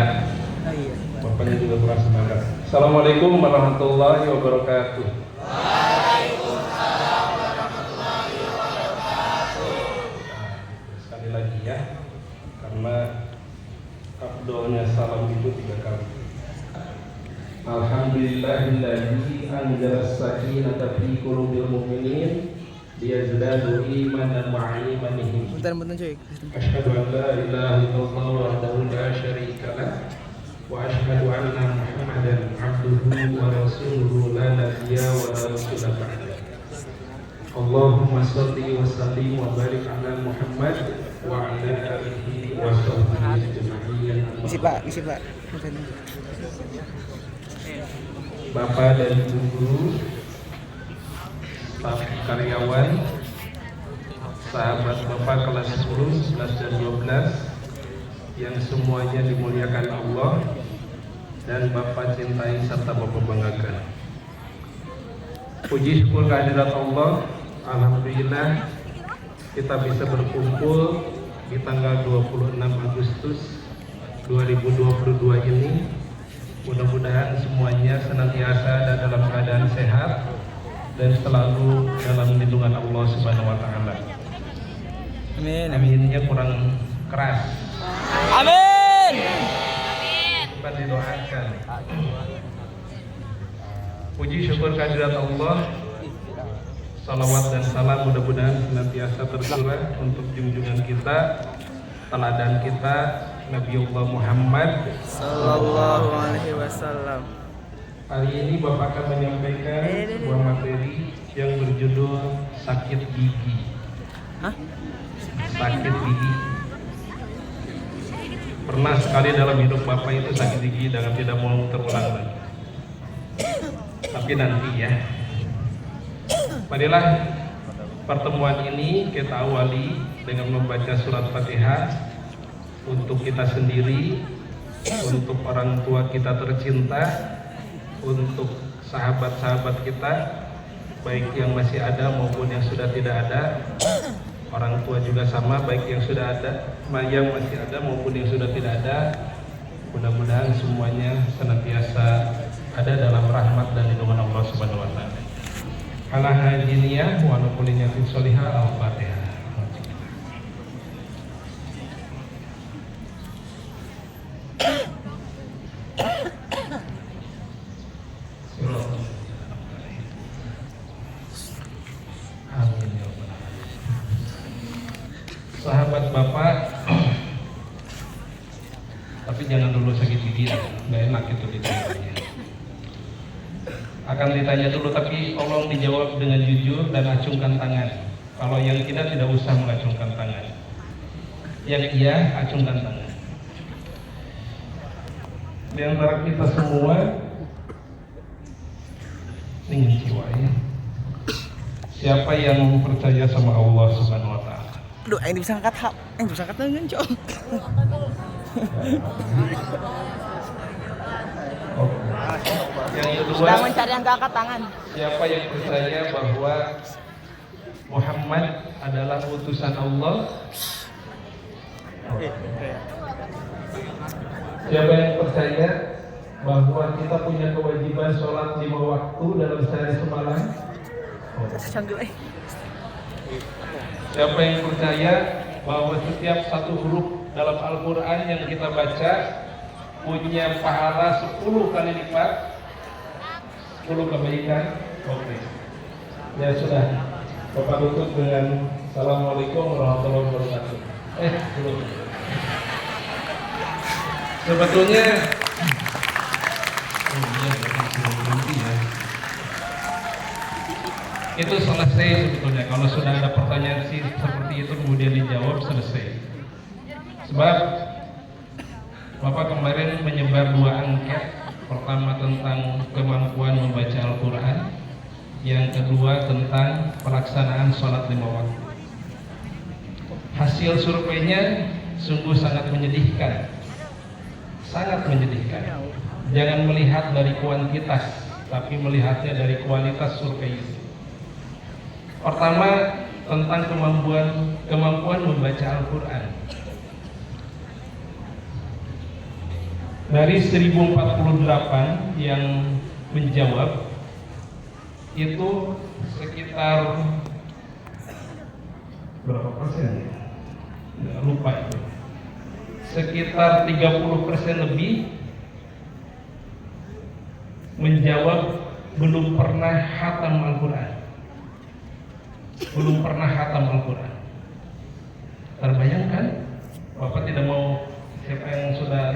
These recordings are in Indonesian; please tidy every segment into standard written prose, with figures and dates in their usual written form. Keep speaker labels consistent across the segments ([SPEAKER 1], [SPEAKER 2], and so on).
[SPEAKER 1] semangat. Bapaknya juga kurang semangat. Assalamualaikum warahmatullahi wabarakatuh. Waalaikumsalam warahmatullahi wabarakatuh. Sekali lagi ya, karena afdolnya salam itu 3 kali. Alhamdulillahilladzi anzala as-sakinata fi qulubil mu'minin liyazdadu imanan ma'a imanihim.
[SPEAKER 2] Bentar cuy.
[SPEAKER 1] Asyhadu an la ilaha illallah wahdahu la syarika lah wa asyhadu anna Muhammadan abduhu wa rasuluhu la nabiyya wa la rasula ba'da. Allahumma shalli wa sallim wa barik ala Muhammad wa ala alihi wa sahbihi ajma'in.
[SPEAKER 2] Isi Pak.
[SPEAKER 1] Bapak dan Ibu guru, staf karyawan, sahabat Bapak kelas 10, 11 dan 12 yang semuanya dimuliakan Allah dan Bapak cintai serta Bapak banggakan. Puji syukur kehadirat Allah, alhamdulillah kita bisa berkumpul di tanggal 26 Agustus 2022 ini. Mudah-mudahan semuanya senantiasa dan dalam keadaan sehat dan selalu dalam lindungan Allah Subhanahu wa taala.
[SPEAKER 2] Amin.
[SPEAKER 1] Aminnya kurang keras.
[SPEAKER 2] Amin.
[SPEAKER 1] Kita didoakan. Puji syukur kehadirat Allah. Salawat dan salam mudah-mudahan senantiasa tercurah untuk junjungan kita, teladan kita, Nabiullah Muhammad
[SPEAKER 2] Sallallahu alaihi wasallam.
[SPEAKER 1] Hari ini Bapak akan menyampaikan sebuah materi yang berjudul sakit gigi. Sakit gigi. Pernah sekali dalam hidup Bapak itu sakit gigi dan tidak mau terulang lagi. Tapi nanti ya. Marilah pertemuan ini kita awali dengan membaca surat Fatihah untuk kita sendiri, untuk orang tua kita tercinta, untuk sahabat-sahabat kita, baik yang masih ada maupun yang sudah tidak ada. Orang tua juga sama, baik yang sudah ada, yang masih ada maupun yang sudah tidak ada. Mudah-mudahan semuanya senantiasa ada dalam rahmat dan lindungan Allah Subhanahu wa taala. Ala hadiniyah wa ala kulli niyatin sholihah. Al-Fatihah. Sahabat Bapak, tapi jangan dulu sakit gigi, nggak enak itu ditanya. Akan ditanya dulu, tapi tolong dijawab dengan jujur dan acungkan tangan. Kalau yang tidak usah mengacungkan tangan. Yang iya, acungkan tangan. Di antara kita semua, ingin jiwa ya. Siapa yang percaya sama Allah Subhanahu wa taala?
[SPEAKER 2] Aduh, ini bisa angkat hap. Bisa angkat tangan, Cok.
[SPEAKER 1] Yang kedua,
[SPEAKER 2] Sedang mencari yang angkat tangan.
[SPEAKER 1] siapa yang percaya bahwa Muhammad adalah utusan Allah? Siapa yang percaya bahwa kita punya kewajiban sholat 5 waktu dalam sehari semalam? Siapa yang percaya bahwa setiap satu huruf dalam Al-Quran yang kita baca punya pahala 10 kali lipat, 10 kebaikan? Oke. Ya sudah, Bapak tutup dengan Assalamualaikum warahmatullahi wabarakatuh. Belum. Sebetulnya itu selesai sebetulnya. Kalau sudah ada pertanyaan seperti itu kemudian dijawab, selesai. Sebab Bapak kemarin menyebar 2 angket. Pertama tentang kemampuan membaca Al-Quran, yang kedua tentang pelaksanaan sholat 5 waktu. Hasil surveinya sungguh sangat menyedihkan. Sangat menyedihkan. Jangan melihat dari kuantitas, tapi melihatnya dari kualitas survei itu. Pertama tentang kemampuan membaca Al-Quran. Dari 1048 yang menjawab itu sekitar berapa persen ya? Nggak lupa itu. Sekitar 30% lebih menjawab belum pernah khatam Al-Quran. Belum pernah khatam Al-Quran. Terbayangkan? Bapak tidak mau siapa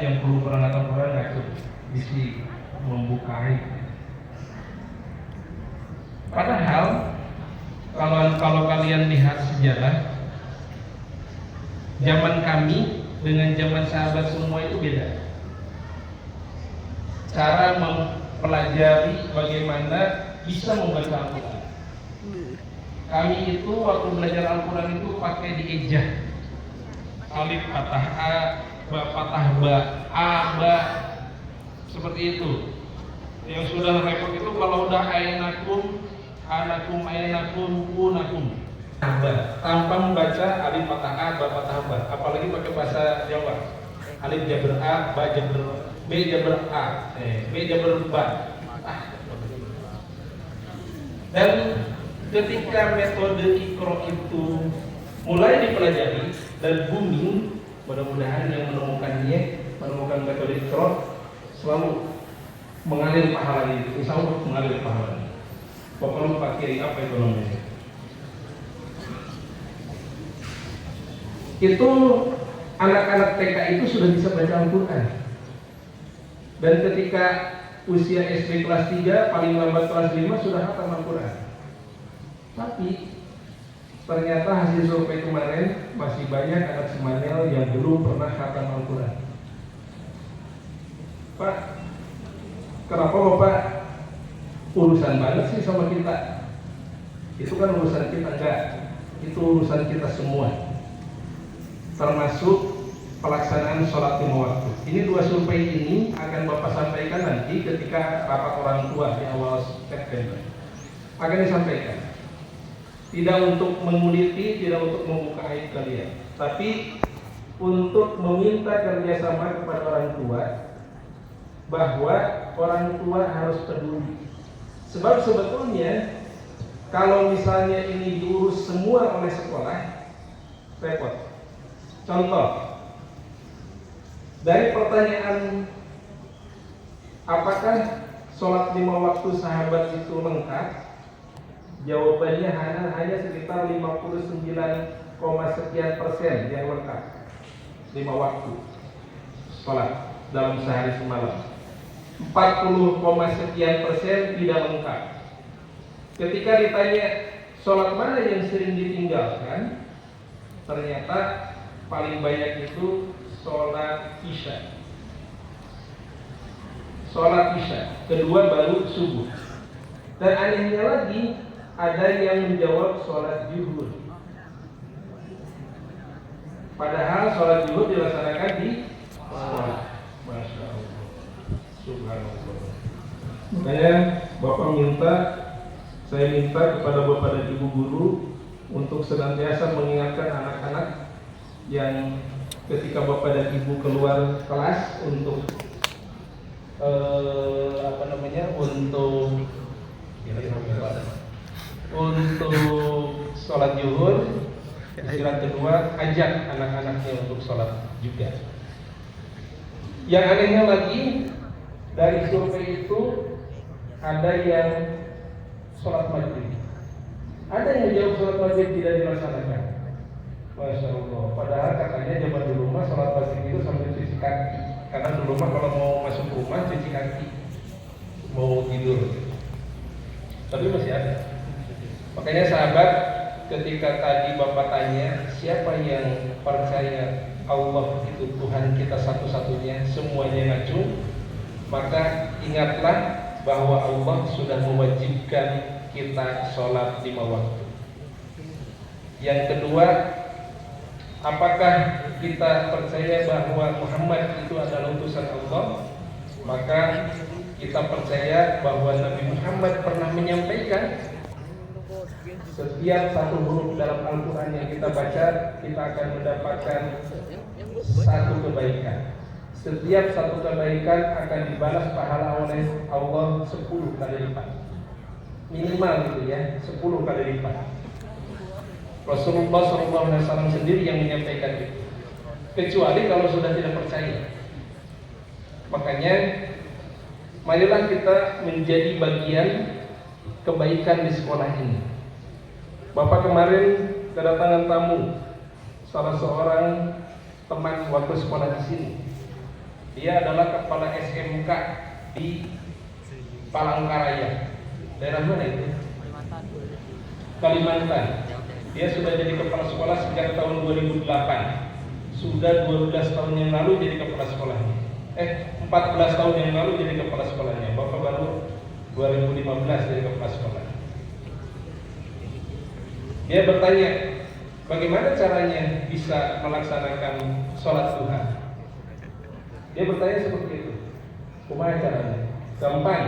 [SPEAKER 1] yang belum pernah khatam Al-Quran nggak tuh isi membuka aib. Padahal kalau kalian lihat sejarah, zaman kami dengan zaman sahabat semua itu beda. Cara mempelajari bagaimana bisa membaca Al-Quran. Kami itu waktu belajar Al-Quran itu pakai diejah. Alif patah A, ba patah ba, A ba, seperti itu. Yang sudah repot itu kalau udah ainakum, anakum, ainakum, unakum. Tanpa membaca alif patah A, ba patah ba, apalagi pakai bahasa Jawa. Alif jaber A, ba jaber B jaber A, B jaber ba. Dan ketika metode Iqra itu mulai dipelajari dan booming, mudah-mudahan yang menemukan metode Iqra selalu mengalir pahalanya itu, insya Allah mengalir pahalanya. Pokoknya Pak Kiai apa itu namanya? Itu anak-anak TK itu sudah bisa baca Al-Quran. Dan ketika usia SD kelas 3, paling lambat kelas 5 sudah hafal Al-Quran. Tapi ternyata hasil survei kemarin masih banyak anak Semanel yang belum pernah hafal Al-Quran. Pak, kenapa Bapak urusan banget sih sama kita? Itu kan urusan kita enggak, itu urusan kita semua, termasuk pelaksanaan sholat lima waktu. Ini dua survei ini akan Bapak sampaikan nanti ketika rapat orang tua di awal September. Akan disampaikan. Tidak untuk menguliti, tidak untuk membuka aib kalian, tapi untuk meminta kerjasama kepada orang tua, bahwa orang tua harus peduli. Sebab sebetulnya kalau misalnya ini diurus semua oleh sekolah, repot. Contoh, dari pertanyaan apakah sholat lima waktu sahabat itu lengkap? Jawabannya hanya sekitar 59, sekian % yang lengkap. 5 waktu sholat dalam sehari semalam. 40, sekian % tidak lengkap. Ketika ditanya sholat mana yang sering ditinggalkan, ternyata paling banyak itu sholat isya. Sholat isya, kedua baru subuh. Dan anehnya lagi, ada yang menjawab sholat zuhur. Padahal sholat zuhur dilaksanakan di sekolah. Masya Allah, subhanallah. Makanya saya minta kepada Bapak dan Ibu guru untuk senantiasa mengingatkan anak-anak yang ketika Bapak dan Ibu keluar kelas untuk untuk sholat zuhur, istirahat kedua, ajak anak-anaknya untuk sholat juga. Yang anehnya lagi, dari survei itu ada yang sholat maghrib, ada yang jawab sholat maghrib tidak dilaksanakan. Masya Allah. Padahal katanya zaman dulu mah sholat maghrib itu sambil cuci kaki, karena dulu mah kalau mau masuk rumah cuci kaki, mau tidur. Tapi masih ada. Makanya sahabat, ketika tadi Bapak tanya siapa yang percaya Allah itu Tuhan kita satu-satunya, semuanya ngacung, maka ingatlah bahwa Allah sudah mewajibkan kita sholat 5 waktu. Yang kedua, apakah kita percaya bahwa Muhammad itu adalah utusan Allah? Maka kita percaya bahwa Nabi Muhammad pernah menyampaikan setiap satu huruf dalam Al-Quran yang kita baca, kita akan mendapatkan satu kebaikan. setiap satu kebaikan akan dibalas pahala oleh Allah 10 kali lipat. Minimal gitu ya, 10 kali lipat. Rasulullah SAW sendiri yang menyampaikan itu. Kecuali kalau sudah tidak percaya. Makanya marilah kita menjadi bagian kebaikan di sekolah ini. Bapak kemarin kedatangan tamu, salah seorang teman waktu sekolah di sini. Dia adalah kepala SMK di Palangkaraya. Daerah mana itu? Kalimantan. Dia sudah jadi kepala sekolah sejak tahun 2008. Sudah 12 tahun yang lalu jadi kepala sekolahnya. 14 tahun yang lalu jadi kepala sekolahnya. Bapak baru 2015 jadi kepala sekolah. Dia bertanya, bagaimana caranya bisa melaksanakan sholat duha? Dia bertanya seperti itu. Kumaha caranya? Gampang.